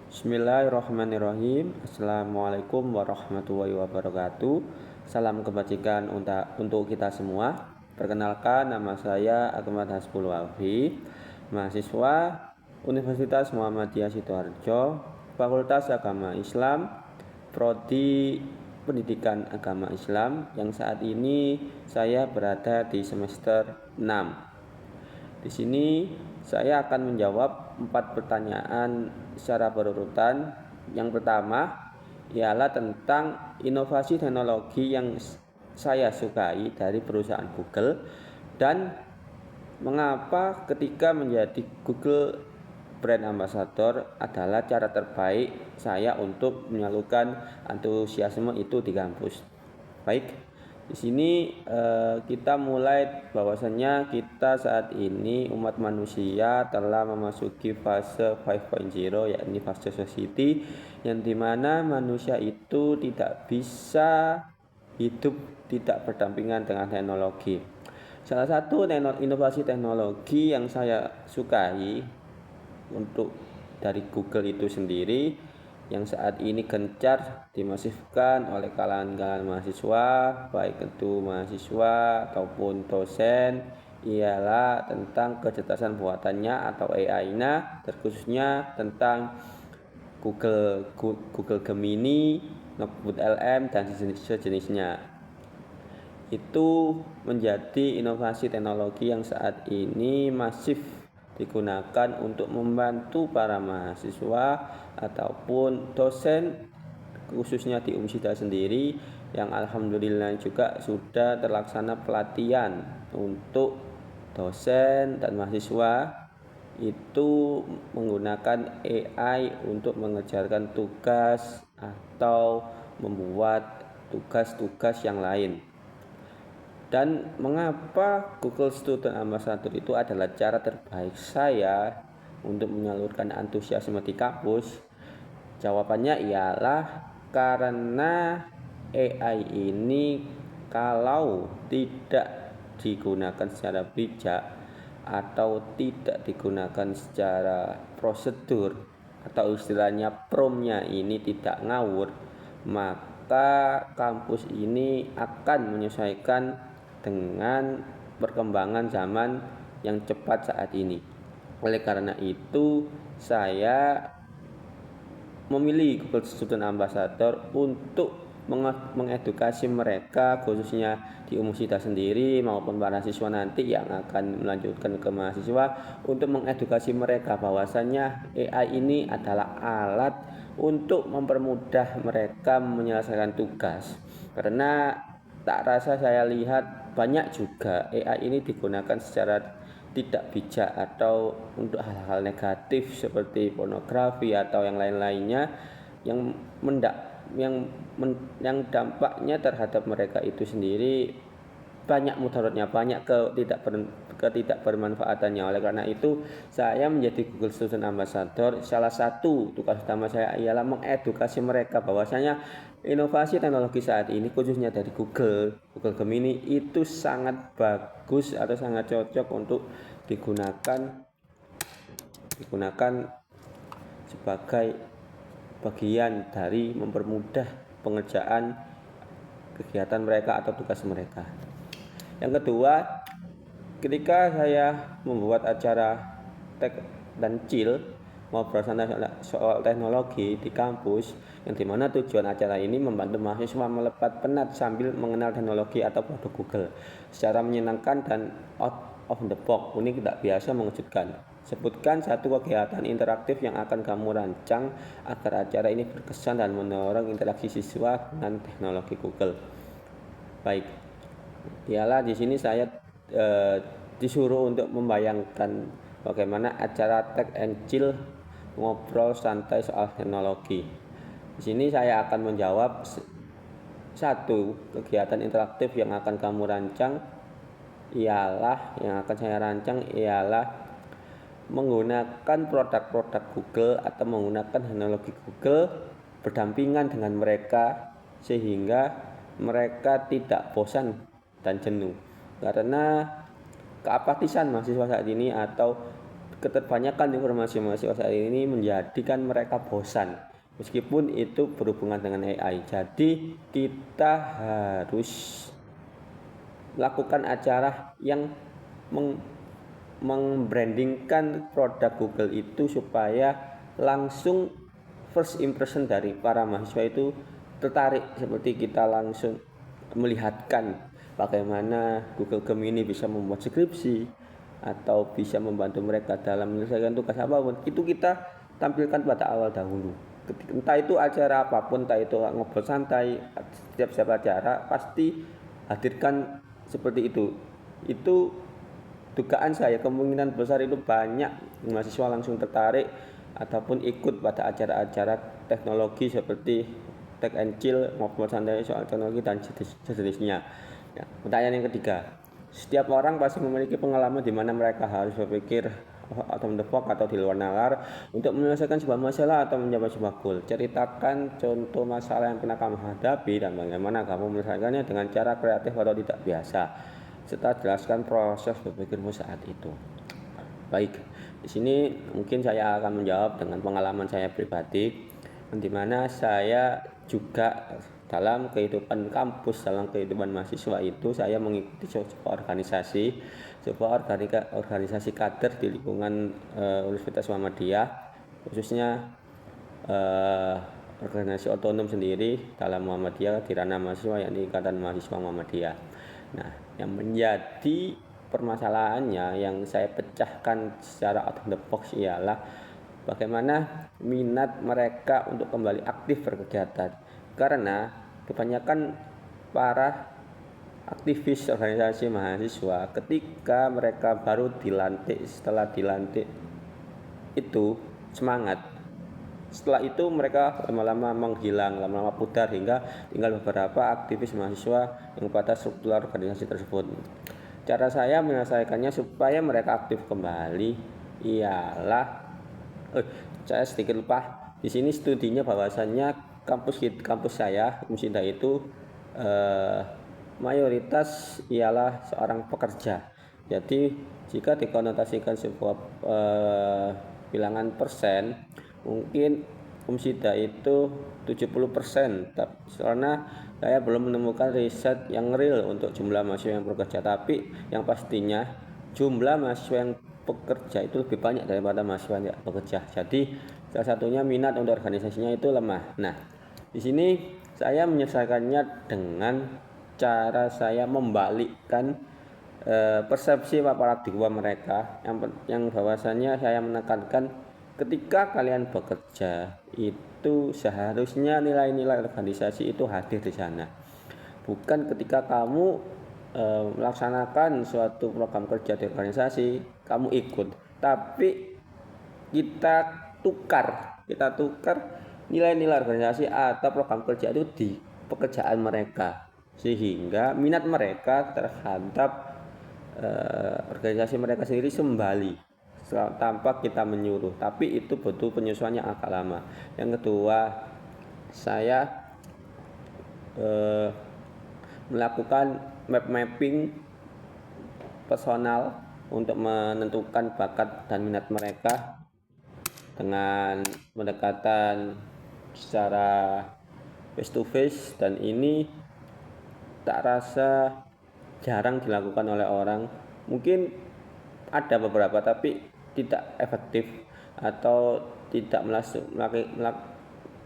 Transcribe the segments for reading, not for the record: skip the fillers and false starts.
Bismillahirrahmanirrahim. Assalamualaikum warahmatullahi wabarakatuh. Salam kebajikan untuk kita semua. Perkenalkan, nama saya Ahmad Hasbul Walfi, mahasiswa Universitas Muhammadiyah Sidoarjo, Fakultas Agama Islam, Prodi Pendidikan Agama Islam, yang saat ini saya berada di semester 6. Di sini saya akan menjawab 4 pertanyaan secara berurutan. Yang pertama ialah tentang inovasi teknologi yang saya sukai dari perusahaan Google dan mengapa ketika menjadi Google Brand Ambassador adalah cara terbaik saya untuk menyalurkan antusiasme itu di kampus. Baik, di sini kita mulai bahwasannya kita saat ini umat manusia telah memasuki fase 5.0, yakni fase society, yang dimana manusia itu tidak bisa hidup tidak berdampingan dengan teknologi. Salah satu inovasi teknologi yang saya sukai untuk dari Google itu sendiri yang saat ini gencar dimasifkan oleh kalangan mahasiswa, baik itu mahasiswa ataupun dosen, ialah tentang kecerdasan buatannya atau AI-nya, terkhususnya tentang Google Gemini, Notebook LM dan sejenisnya. Itu menjadi inovasi teknologi yang saat ini masif digunakan untuk membantu para mahasiswa ataupun dosen, khususnya di Umsida sendiri, yang alhamdulillah juga sudah terlaksana pelatihan untuk dosen dan mahasiswa itu menggunakan AI untuk mengerjakan tugas atau membuat tugas-tugas yang lain. Dan mengapa Google Student Ambassador itu adalah cara terbaik saya untuk menyalurkan antusiasme di kampus? Jawabannya ialah karena AI ini kalau tidak digunakan secara bijak atau tidak digunakan secara prosedur atau istilahnya promnya ini tidak ngawur, maka kampus ini akan menyesuaikan dengan perkembangan zaman yang cepat saat ini. Oleh karena itu, saya memilih Google Student Ambassador untuk mengedukasi mereka, khususnya di Umusida sendiri maupun para siswa nanti yang akan melanjutkan ke mahasiswa, untuk mengedukasi mereka bahwasannya AI ini adalah alat untuk mempermudah mereka menyelesaikan tugas. Karena tak rasa saya lihat banyak juga AI ini digunakan secara tidak bijak atau untuk hal-hal negatif seperti pornografi atau yang lain-lainnya yang dampaknya terhadap mereka itu sendiri banyak mudaratnya, banyak ketidakbermanfaatannya. Oleh karena itu, saya menjadi Google Student Ambassador. Salah satu tugas utama saya ialah mengedukasi mereka bahwasanya inovasi teknologi saat ini, khususnya dari Google Gemini, itu sangat bagus atau sangat cocok untuk digunakan sebagai bagian dari mempermudah pengerjaan kegiatan mereka atau tugas mereka. Yang kedua, ketika saya membuat acara Tech dan Chill ngobrol santai soal teknologi di kampus, yang dimana tujuan acara ini membantu mahasiswa melepas penat sambil mengenal teknologi atau produk Google secara menyenangkan dan out of the box, unik, tidak biasa, mengejutkan. Sebutkan satu kegiatan interaktif yang akan kamu rancang agar acara ini berkesan dan mendorong interaksi siswa dengan teknologi Google. Baik, ialah di sini saya disuruh untuk membayangkan bagaimana acara Tech and Chill ngobrol santai soal teknologi. Di sini saya akan menjawab satu kegiatan interaktif yang akan kamu rancang ialah menggunakan produk-produk Google atau menggunakan teknologi Google berdampingan dengan mereka sehingga mereka tidak bosan dan jenuh, karena keapatisan mahasiswa saat ini atau keterbanyakan informasi mahasiswa saat ini menjadikan mereka bosan meskipun itu berhubungan dengan AI. Jadi kita harus melakukan acara yang membrandingkan produk Google itu supaya langsung first impression dari para mahasiswa itu tertarik, seperti kita langsung melihatkan bagaimana Google Gemini bisa membuat skripsi atau bisa membantu mereka dalam menyelesaikan tugas apapun. Itu kita tampilkan pada awal dahulu. Entah itu acara apapun, entah itu ngobrol santai, setiap acara pasti hadirkan seperti itu. Itu dugaan saya, kemungkinan besar itu banyak mahasiswa langsung tertarik ataupun ikut pada acara-acara teknologi seperti Tech and Chill, ngobrol santai soal teknologi dan sejenisnya. Ya, pertanyaan yang ketiga, setiap orang pasti memiliki pengalaman di mana mereka harus berpikir out of the box atau di luar nalar untuk menyelesaikan sebuah masalah atau mencapai sebuah goal. Ceritakan contoh masalah yang pernah kamu hadapi dan bagaimana kamu menyelesaikannya dengan cara kreatif atau tidak biasa, serta jelaskan proses berpikirmu saat itu. Baik, di sini mungkin saya akan menjawab dengan pengalaman saya pribadi, di mana saya juga dalam kehidupan kampus, dalam kehidupan mahasiswa itu saya mengikuti sebuah organisasi kader di lingkungan Universitas Muhammadiyah, khususnya organisasi otonom sendiri dalam Muhammadiyah di ranah mahasiswa, yakni Ikatan Mahasiswa Muhammadiyah. Nah, yang menjadi permasalahannya yang saya pecahkan secara out of the box ialah bagaimana minat mereka untuk kembali aktif berkegiatan. Karena kebanyakan para aktivis organisasi mahasiswa ketika mereka baru dilantik, setelah dilantik itu semangat, setelah itu mereka lama-lama menghilang, lama-lama pudar hingga tinggal beberapa aktivis mahasiswa yang pada struktur organisasi tersebut. Cara saya menyelesaikannya supaya mereka aktif kembali ialah saya sedikit lupa. Di sini studinya bahwasannya kampus saya Musida itu mayoritas ialah seorang pekerja. Jadi jika dikonotasikan sebuah bilangan persen, mungkin Musida itu 70%, karena saya belum menemukan riset yang real untuk jumlah mahasiswa yang bekerja, tapi yang pastinya jumlah mahasiswa yang bekerja itu lebih banyak daripada mahasiswa yang bekerja. Jadi salah satunya minat untuk organisasinya itu lemah. Nah, di sini saya menyelesaikannya dengan cara saya membalikkan persepsi paradigma mereka yang bahwasannya saya menekankan ketika kalian bekerja itu seharusnya nilai-nilai organisasi itu hadir di sana. Bukan ketika kamu melaksanakan suatu program kerja di organisasi, kamu ikut, tapi kita tukar nilai-nilai organisasi atau program kerja itu di pekerjaan mereka, sehingga minat mereka terhadap organisasi mereka sendiri kembali tanpa kita menyuruh, tapi itu butuh penyesuaian yang agak lama. Yang kedua, saya melakukan mapping personal untuk menentukan bakat dan minat mereka dengan pendekatan secara face to face, dan ini tak rasa jarang dilakukan oleh orang. Mungkin ada beberapa tapi tidak efektif atau tidak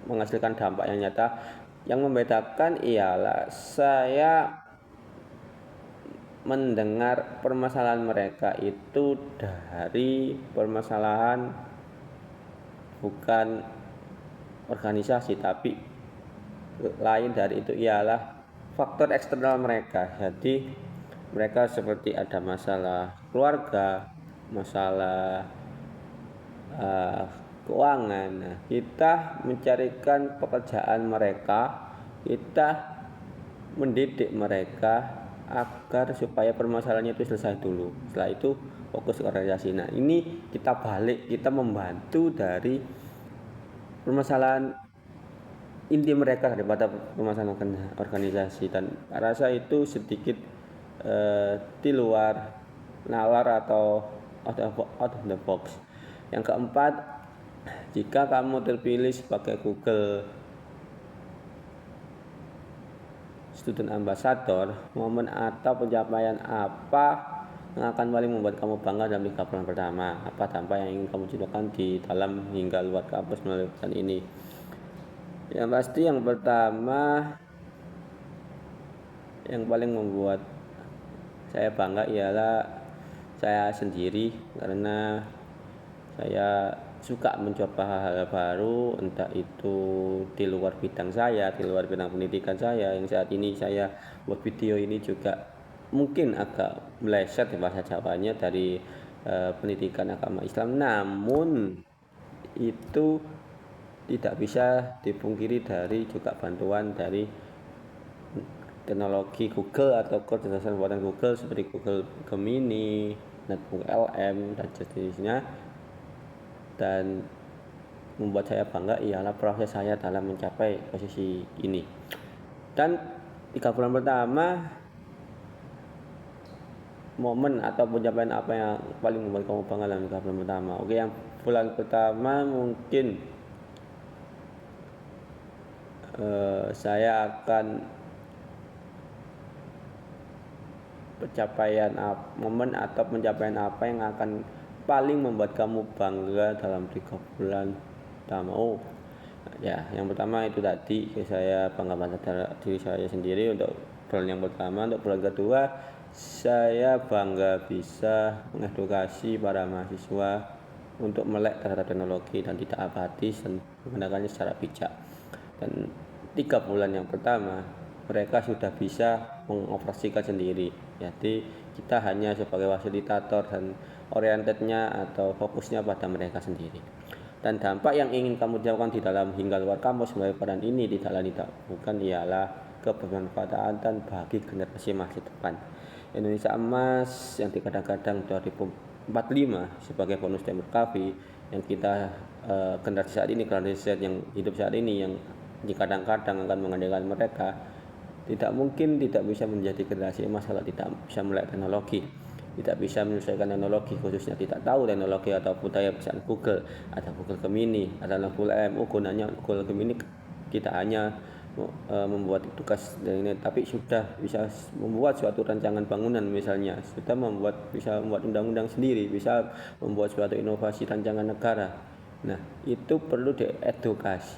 menghasilkan dampak yang nyata. Yang membedakan ialah saya mendengar permasalahan mereka itu dari permasalahan bukan organisasi, tapi lain dari itu ialah faktor eksternal mereka. Jadi mereka seperti ada masalah keluarga, masalah keuangan. Nah, kita mencarikan pekerjaan mereka, kita mendidik mereka agar supaya permasalahannya itu selesai dulu. Setelah itu fokus ke organisasi. Nah, ini kita membantu dari permasalahan inti mereka daripada permasalahan organisasi, dan rasa itu sedikit di luar nalar atau out of the box. Yang keempat, jika kamu terpilih sebagai Google Student Ambassador, momen atau pencapaian apa yang akan paling membuat kamu bangga dalam 3 bulan pertama? Apa dampak yang ingin kamu ciptakan di dalam hingga luar kampus melalui pesan ini? Yang pasti yang pertama, yang paling membuat saya bangga ialah saya sendiri, karena saya suka mencoba hal-hal baru, entah itu di luar bidang saya, di luar bidang pendidikan saya. Yang saat ini saya buat video ini juga mungkin agak meleset di bahasa Jawanya dari pendidikan agama Islam, namun itu tidak bisa dipungkiri dari juga bantuan dari teknologi Google atau kecerdasan buatan Google seperti Google Gemini, Notebook LM dan sejenisnya. Dan membuat saya bangga ialah proses saya dalam mencapai posisi ini. Dan 3 bulan pertama, momen atau pencapaian apa yang paling membuat kamu bangga dalam 3 bulan pertama? Oke, yang bulan pertama mungkin saya akan momen atau pencapaian apa yang akan paling membuat kamu bangga dalam 3 bulan pertama. Ya, yang pertama itu tadi saya bangga pada diri saya sendiri untuk bulan yang pertama. Untuk bulan kedua, saya bangga bisa mengedukasi para mahasiswa untuk melek terhadap teknologi dan tidak apatis dan menggunakannya secara bijak. Dan 3 bulan yang pertama mereka sudah bisa mengoperasikan sendiri. Jadi kita hanya sebagai fasilitator dan orientednya atau fokusnya pada mereka sendiri. Dan dampak yang ingin kamu jawabkan di dalam hingga luar kampus melalui peran ini bukan ialah kebermanfaatan bagi generasi masa depan. Indonesia emas yang dikadang-kadang 2045 sebagai bonus demografi yang kita generasi saat ini, generasi yang hidup saat ini yang kadang-kadang akan mengandalkan mereka, tidak mungkin tidak bisa menjadi generasi emas kalau tidak bisa melek teknologi, tidak bisa menyelesaikan teknologi, khususnya tidak tahu teknologi atau budaya pesan Google. Ada Google Gemini, ada Google MU. Gunanya Google Gemini kita hanya membuat tugas dari ini, tapi sudah bisa membuat suatu rancangan bangunan, misalnya sudah bisa membuat undang-undang sendiri, bisa membuat suatu inovasi rancangan negara. Nah, itu perlu diedukasi.